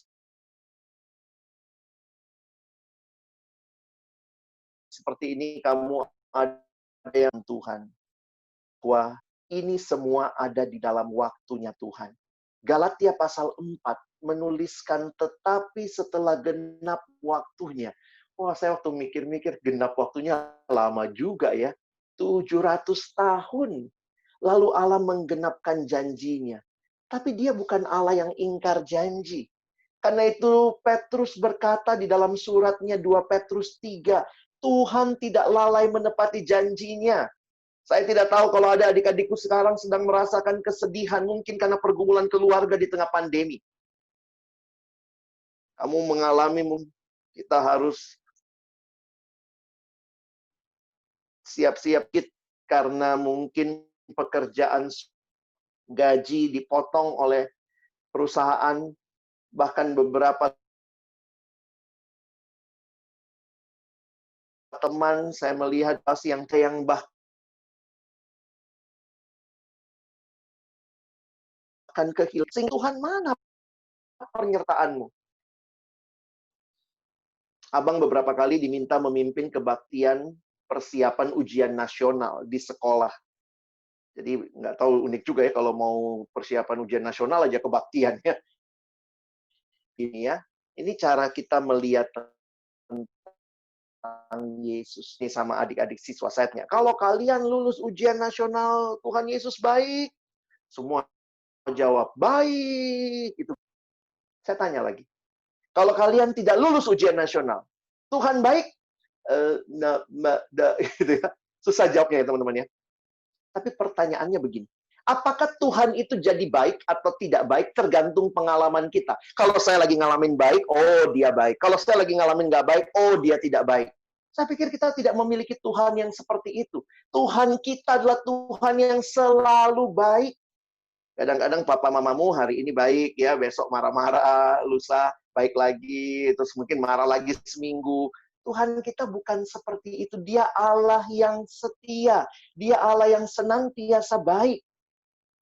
seperti ini, kamu ada yang Tuhan. Wah, ini semua ada di dalam waktunya Tuhan. Galatia pasal 4 menuliskan, tetapi setelah genap waktunya. Wah, saya waktu mikir-mikir, genap waktunya lama juga ya. 700 tahun. Lalu Allah menggenapkan janjinya. Tapi dia bukan Allah yang ingkar janji. Karena itu Petrus berkata di dalam suratnya 2 Petrus 3, Tuhan tidak lalai menepati janjinya. Saya tidak tahu kalau ada adik-adikku sekarang sedang merasakan kesedihan, mungkin karena pergumulan keluarga di tengah pandemi. Kamu mengalami, kita harus siap-siap karena mungkin pekerjaan, gaji dipotong oleh perusahaan, bahkan beberapa teman saya melihat pasti yang bahkan kehilangan. Tuhan, mana penyertaanmu? Abang beberapa kali diminta memimpin kebaktian persiapan ujian nasional di sekolah. Jadi nggak tahu, unik juga ya kalau mau persiapan ujian nasional aja kebaktian ya. Ini ya, ini cara kita melihat tentang Yesus ini sama adik-adik siswa setnya. Kalau kalian lulus ujian nasional, Tuhan Yesus baik. Semua jawab baik. Itu saya tanya lagi. Kalau kalian tidak lulus ujian nasional, Tuhan baik? Gitu ya. Susah jawabnya ya teman-teman ya. Tapi pertanyaannya begini. Apakah Tuhan itu jadi baik atau tidak baik tergantung pengalaman kita. Kalau saya lagi ngalamin baik, oh dia baik. Kalau saya lagi ngalamin nggak baik, oh dia tidak baik. Saya pikir kita tidak memiliki Tuhan yang seperti itu. Tuhan kita adalah Tuhan yang selalu baik. Kadang-kadang papa mamamu hari ini baik ya, besok marah-marah, lusa baik lagi, terus mungkin marah lagi seminggu. Tuhan kita bukan seperti itu. Dia Allah yang setia. Dia Allah yang senantiasa baik.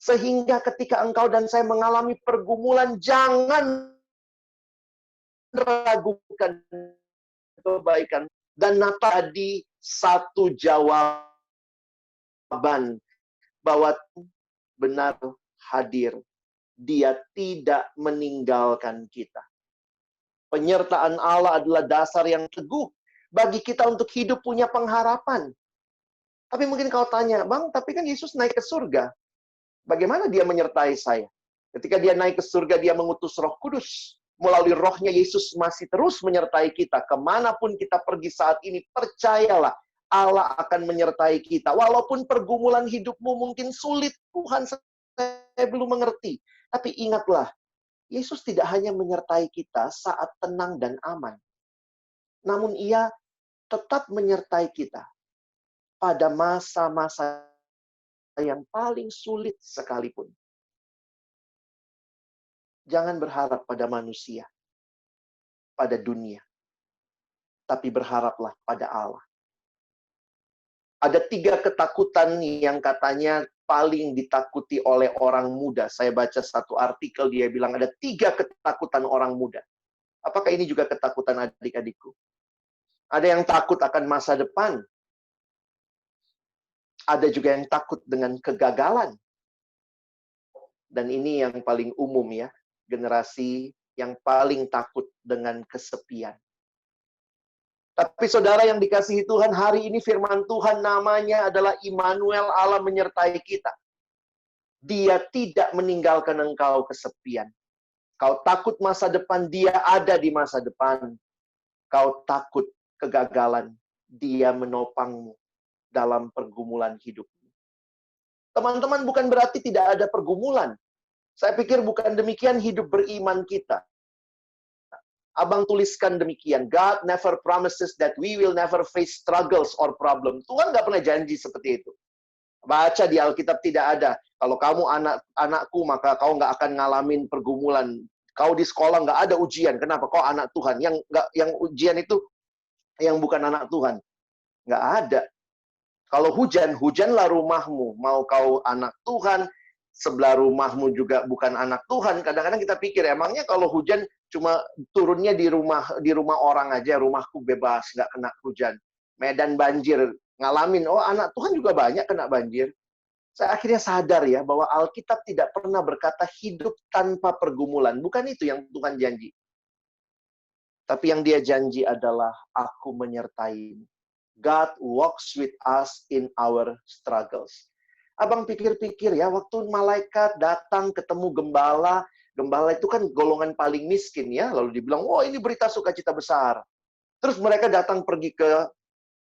Sehingga ketika engkau dan saya mengalami pergumulan, jangan ragukan kebaikan. Dan tadi satu jawaban bahwa benar hadir. Dia tidak meninggalkan kita. Penyertaan Allah adalah dasar yang teguh bagi kita untuk hidup punya pengharapan. Tapi mungkin kau tanya, Bang, tapi kan Yesus naik ke surga. Bagaimana dia menyertai saya? Ketika dia naik ke surga, dia mengutus Roh Kudus. Melalui rohnya Yesus masih terus menyertai kita. Kemanapun kita pergi saat ini, percayalah, Allah akan menyertai kita. Walaupun pergumulan hidupmu mungkin sulit, Tuhan saya belum mengerti. Tapi ingatlah, Yesus tidak hanya menyertai kita saat tenang dan aman. Namun ia tetap menyertai kita pada masa-masa yang paling sulit sekalipun. Jangan berharap pada manusia, pada dunia. Tapi berharaplah pada Allah. Ada 3 ketakutan yang katanya paling ditakuti oleh orang muda. Saya baca satu artikel, dia bilang ada 3 ketakutan orang muda. Apakah ini juga ketakutan adik-adikku? Ada yang takut akan masa depan. Ada juga yang takut dengan kegagalan. Dan ini yang paling umum ya. Generasi yang paling takut dengan kesepian. Tapi saudara yang dikasihi Tuhan, hari ini firman Tuhan namanya adalah Immanuel, Allah menyertai kita. Dia tidak meninggalkan engkau kesepian. Kau takut masa depan, dia ada di masa depan. Kau takut kegagalan, dia menopangmu dalam pergumulan hidupmu. Teman-teman, bukan berarti tidak ada pergumulan. Saya pikir bukan demikian hidup beriman kita. Abang tuliskan demikian, God never promises that we will never face struggles or problem. Tuhan nggak pernah janji seperti itu. Baca di Alkitab tidak ada. Kalau kamu anak-anakku, maka kau nggak akan ngalamin pergumulan. Kau di sekolah nggak ada ujian. Kenapa? Kau anak Tuhan. Yang ujian itu yang bukan anak Tuhan. Nggak ada. Kalau hujan, hujanlah rumahmu. Mau kau anak Tuhan, sebelah rumahmu juga bukan anak Tuhan. Kadang-kadang kita pikir, emangnya kalau hujan cuma turunnya di rumah orang aja, rumahku bebas, nggak kena hujan. Medan banjir, ngalamin, oh anak Tuhan juga banyak kena banjir. Saya akhirnya sadar ya, bahwa Alkitab tidak pernah berkata hidup tanpa pergumulan. Bukan itu yang Tuhan janji. Tapi yang dia janji adalah, aku menyertai. God walks with us in our struggles. Abang pikir-pikir ya, waktu malaikat datang ketemu gembala, gembala itu kan golongan paling miskin ya, lalu dibilang, oh ini berita sukacita besar. Terus mereka datang pergi ke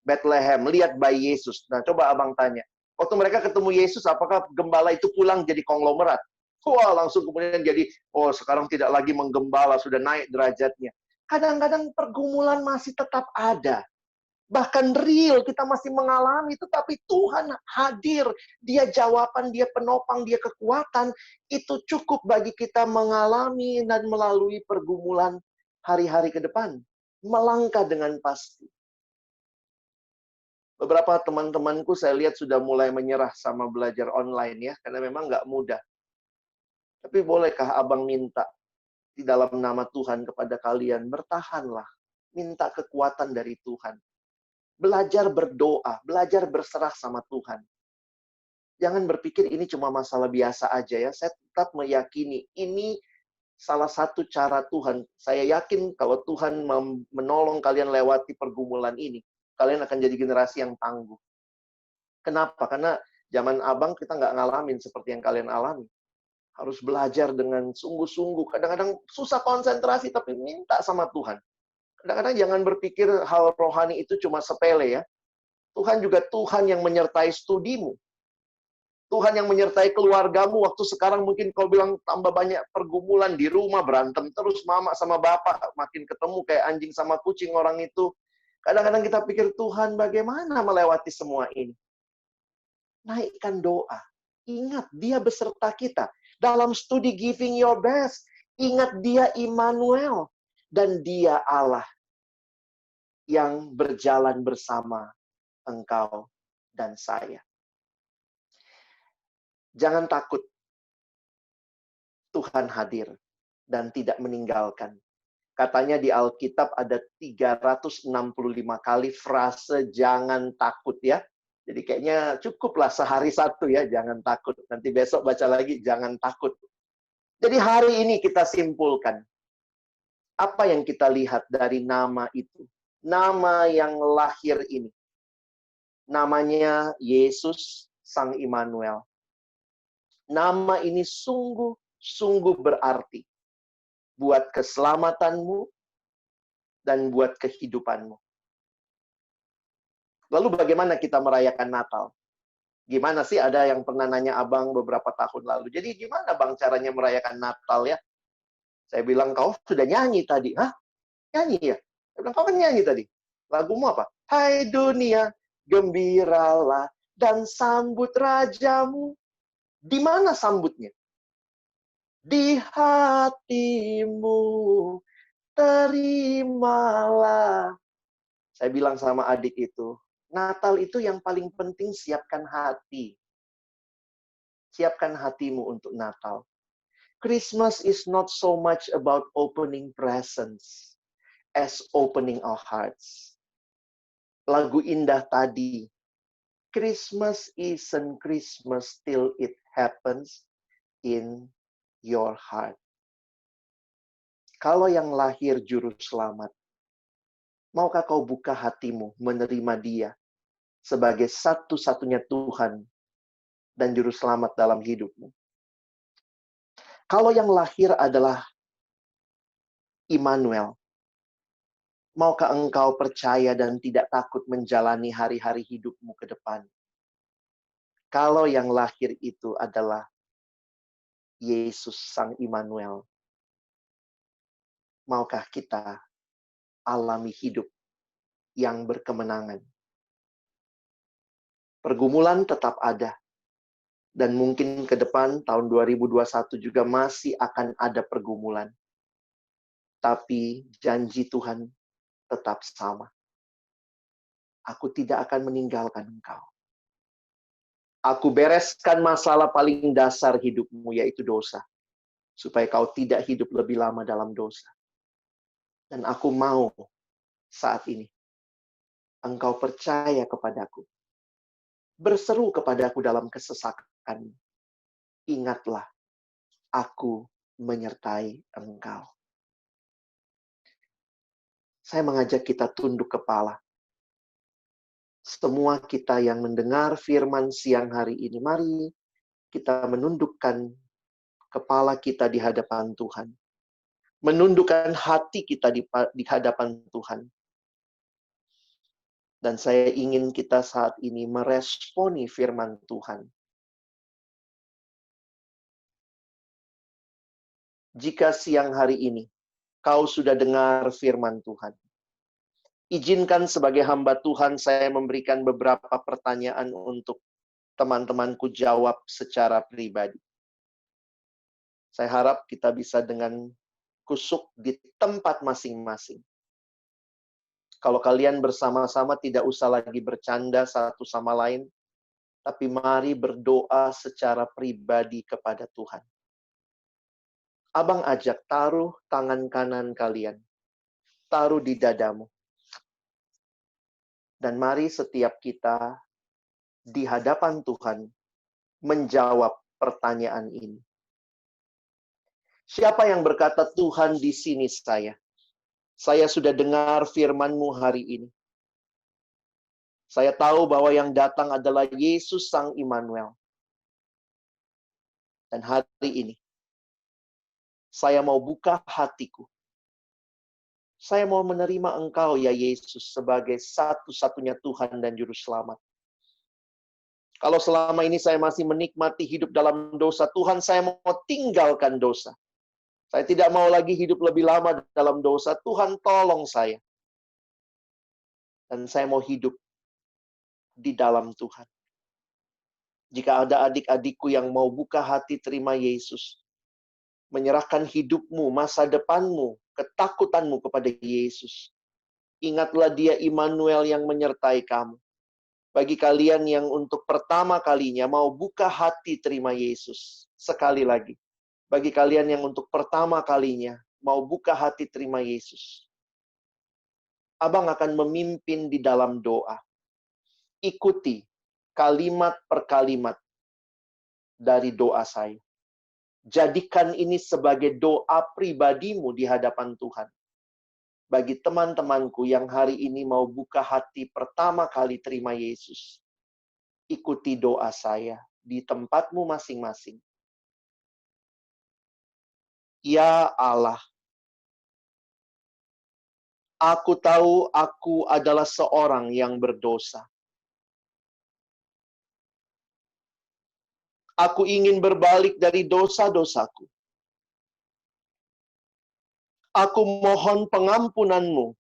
Bethlehem, lihat bayi Yesus. Nah coba abang tanya, waktu mereka ketemu Yesus, apakah gembala itu pulang jadi konglomerat? Wah langsung kemudian jadi, oh sekarang tidak lagi menggembala, sudah naik derajatnya. Kadang-kadang pergumulan masih tetap ada. Bahkan real, kita masih mengalami, tetapi Tuhan hadir. Dia jawaban, dia penopang, dia kekuatan. Itu cukup bagi kita mengalami dan melalui pergumulan hari-hari ke depan. Melangkah dengan pasti. Beberapa teman-temanku saya lihat sudah mulai menyerah sama belajar online ya, karena memang nggak mudah. Tapi bolehkah abang minta di dalam nama Tuhan kepada kalian, bertahanlah. Minta kekuatan dari Tuhan. Belajar berdoa, belajar berserah sama Tuhan. Jangan berpikir ini cuma masalah biasa aja ya. Saya tetap meyakini ini salah satu cara Tuhan. Saya yakin kalau Tuhan menolong kalian lewati pergumulan ini, kalian akan jadi generasi yang tangguh. Kenapa? Karena zaman abang kita nggak ngalamin seperti yang kalian alami. Harus belajar dengan sungguh-sungguh. Kadang-kadang susah konsentrasi, tapi minta sama Tuhan. Kadang-kadang jangan berpikir hal rohani itu cuma sepele ya. Tuhan juga Tuhan yang menyertai studimu. Tuhan yang menyertai keluargamu. Waktu sekarang mungkin kau bilang tambah banyak pergumulan di rumah, berantem terus mama sama bapak, makin ketemu kayak anjing sama kucing orang itu. Kadang-kadang kita pikir, Tuhan bagaimana melewati semua ini? Naikkan doa. Ingat, dia beserta kita. Dalam studi Giving Your Best, ingat dia Immanuel. Dan dia Allah yang berjalan bersama engkau dan saya. Jangan takut. Tuhan hadir dan tidak meninggalkan. Katanya di Alkitab ada 365 kali frase jangan takut ya. Jadi kayaknya cukuplah sehari satu ya, jangan takut. Nanti besok baca lagi, jangan takut. Jadi hari ini kita simpulkan. Apa yang kita lihat dari nama itu? Nama yang lahir ini. Namanya Yesus Sang Immanuel. Nama ini sungguh berarti. Buat keselamatanmu dan buat kehidupanmu. Lalu bagaimana kita merayakan Natal? Gimana sih, ada yang pernah nanya abang beberapa tahun lalu. Jadi gimana bang caranya merayakan Natal ya? Saya bilang, kau sudah nyanyi tadi. Hah? Nyanyi ya? Saya bilang, kau kan nyanyi tadi. Lagumu apa? Hai dunia, gembiralah dan sambut rajamu. Di mana sambutnya? Di hatimu, terimalah. Saya bilang sama adik itu, Natal itu yang paling penting siapkan hati. Siapkan hatimu untuk Natal. Christmas is not so much about opening presents as opening our hearts. Lagu indah tadi, Christmas isn't Christmas till it happens in your heart. Kalau yang lahir juru selamat, maukah kau buka hatimu menerima dia sebagai satu-satunya Tuhan dan juru selamat dalam hidupmu? Kalau yang lahir adalah Immanuel, maukah engkau percaya dan tidak takut menjalani hari-hari hidupmu ke depan? Kalau yang lahir itu adalah Yesus Sang Immanuel, maukah kita alami hidup yang berkemenangan? Pergumulan tetap ada. Dan mungkin ke depan tahun 2021 juga masih akan ada pergumulan. Tapi janji Tuhan tetap sama. Aku tidak akan meninggalkan engkau. Aku bereskan masalah paling dasar hidupmu, yaitu dosa. Supaya kau tidak hidup lebih lama dalam dosa. Dan aku mau saat ini engkau percaya kepadaku. Berseru kepadaku dalam kesesakan. Ingatlah, aku menyertai engkau. Saya mengajak kita tunduk kepala. Semua kita yang mendengar firman siang hari ini, mari kita menundukkan kepala kita di hadapan Tuhan. Menundukkan hati kita di hadapan Tuhan. Dan saya ingin kita saat ini meresponi firman Tuhan. Jika siang hari ini kau sudah dengar firman Tuhan, izinkan sebagai hamba Tuhan saya memberikan beberapa pertanyaan untuk teman-temanku jawab secara pribadi. Saya harap kita bisa dengan kusuk di tempat masing-masing. Kalau kalian bersama-sama tidak usah lagi bercanda satu sama lain, tapi mari berdoa secara pribadi kepada Tuhan. Abang ajak taruh tangan kanan kalian, taruh di dadamu. Dan mari setiap kita di hadapan Tuhan menjawab pertanyaan ini. Siapa yang berkata, Tuhan di sini saya? Saya sudah dengar firman-Mu hari ini. Saya tahu bahwa yang datang adalah Yesus Sang Immanuel. Dan hari ini, saya mau buka hatiku. Saya mau menerima Engkau, ya Yesus, sebagai satu-satunya Tuhan dan Juru Selamat. Kalau selama ini saya masih menikmati hidup dalam dosa, Tuhan, saya mau tinggalkan dosa. Saya tidak mau lagi hidup lebih lama dalam dosa. Tuhan, tolong saya. Dan saya mau hidup di dalam Tuhan. Jika ada adik-adikku yang mau buka hati terima Yesus, menyerahkan hidupmu, masa depanmu, ketakutanmu kepada Yesus. Ingatlah Dia Immanuel yang menyertai kamu. Bagi kalian yang untuk pertama kalinya mau buka hati terima Yesus, sekali lagi. Bagi kalian yang untuk pertama kalinya mau buka hati terima Yesus, Abang akan memimpin di dalam doa. Ikuti kalimat per kalimat dari doa saya. Jadikan ini sebagai doa pribadimu di hadapan Tuhan. Bagi teman-temanku yang hari ini mau buka hati pertama kali terima Yesus, ikuti doa saya di tempatmu masing-masing. Ya Allah, aku tahu aku adalah seorang yang berdosa. Aku ingin berbalik dari dosa-dosaku. Aku mohon pengampunan-Mu.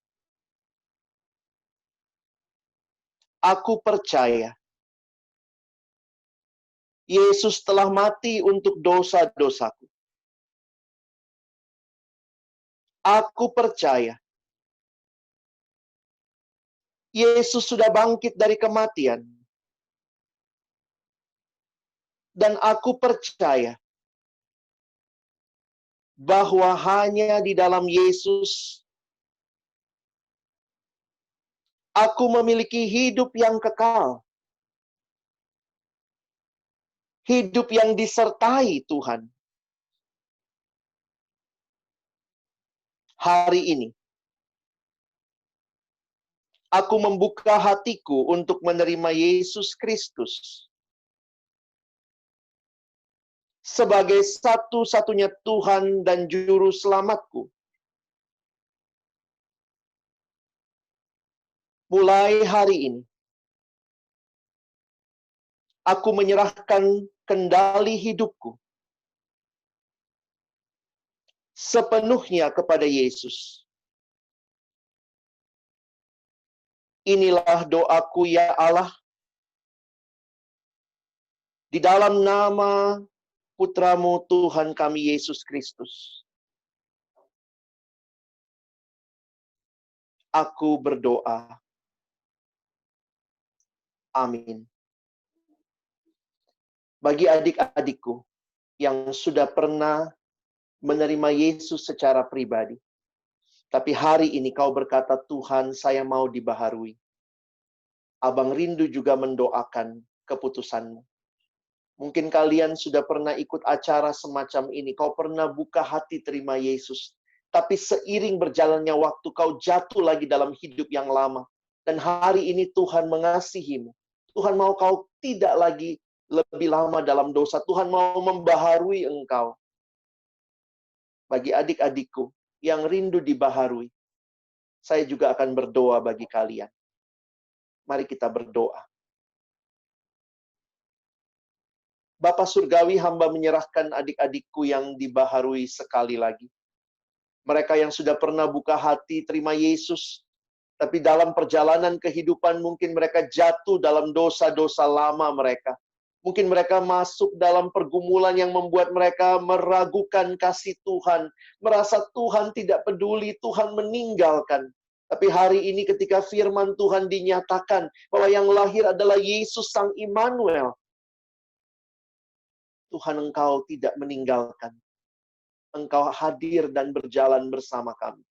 Aku percaya Yesus telah mati untuk dosa-dosaku. Aku percaya Yesus sudah bangkit dari kematian. Dan aku percaya bahwa hanya di dalam Yesus aku memiliki hidup yang kekal. Hidup yang disertai Tuhan. Hari ini, aku membuka hatiku untuk menerima Yesus Kristus sebagai satu-satunya Tuhan dan Juru Selamatku. Mulai hari ini, aku menyerahkan kendali hidupku sepenuhnya kepada Yesus. Inilah doaku ya Allah, di dalam nama Putramu Tuhan kami Yesus Kristus. aku berdoa. Amin. Bagi adik-adikku yang sudah pernah menerima Yesus secara pribadi, tapi hari ini kau berkata, Tuhan, saya mau dibaharui. Abang rindu juga mendoakan keputusanmu. Mungkin kalian sudah pernah ikut acara semacam ini. Kau pernah buka hati terima Yesus. Tapi seiring berjalannya waktu, kau jatuh lagi dalam hidup yang lama. Dan hari ini Tuhan mengasihimu. Tuhan mau kau tidak lagi lebih lama dalam dosa. Tuhan mau membaharui engkau. Bagi adik-adikku yang rindu dibaharui, saya juga akan berdoa bagi kalian. Mari kita berdoa. Bapa Surgawi, hamba menyerahkan adik-adikku yang dibaharui sekali lagi. Mereka yang sudah pernah buka hati terima Yesus, tapi dalam perjalanan kehidupan mungkin mereka jatuh dalam dosa-dosa lama mereka. Mungkin mereka masuk dalam pergumulan yang membuat mereka meragukan kasih Tuhan, merasa Tuhan tidak peduli, Tuhan meninggalkan. Tapi hari ini ketika firman Tuhan dinyatakan bahwa yang lahir adalah Yesus Sang Immanuel, Tuhan, Engkau tidak meninggalkan. Engkau hadir dan berjalan bersama kami.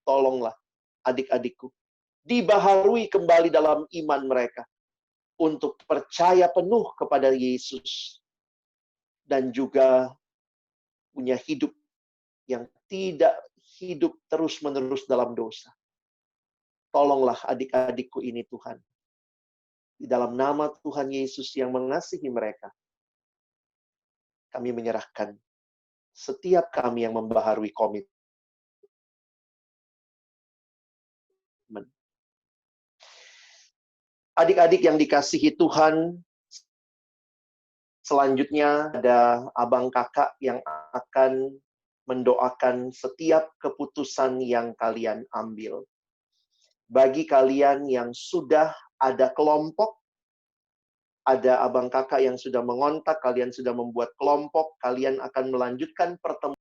Tolonglah adik-adikku, dibaharui kembali dalam iman mereka untuk percaya penuh kepada Yesus dan juga punya hidup yang tidak hidup terus-menerus dalam dosa. Tolonglah adik-adikku ini, Tuhan. Di dalam nama Tuhan Yesus yang mengasihi mereka, kami menyerahkan setiap kami yang membaharui komitmen. Adik-adik yang dikasihi Tuhan, selanjutnya ada abang kakak yang akan mendoakan setiap keputusan yang kalian ambil. Bagi kalian yang sudah ada kelompok, ada abang kakak yang sudah mengontak, kalian sudah membuat kelompok, kalian akan melanjutkan pertemuan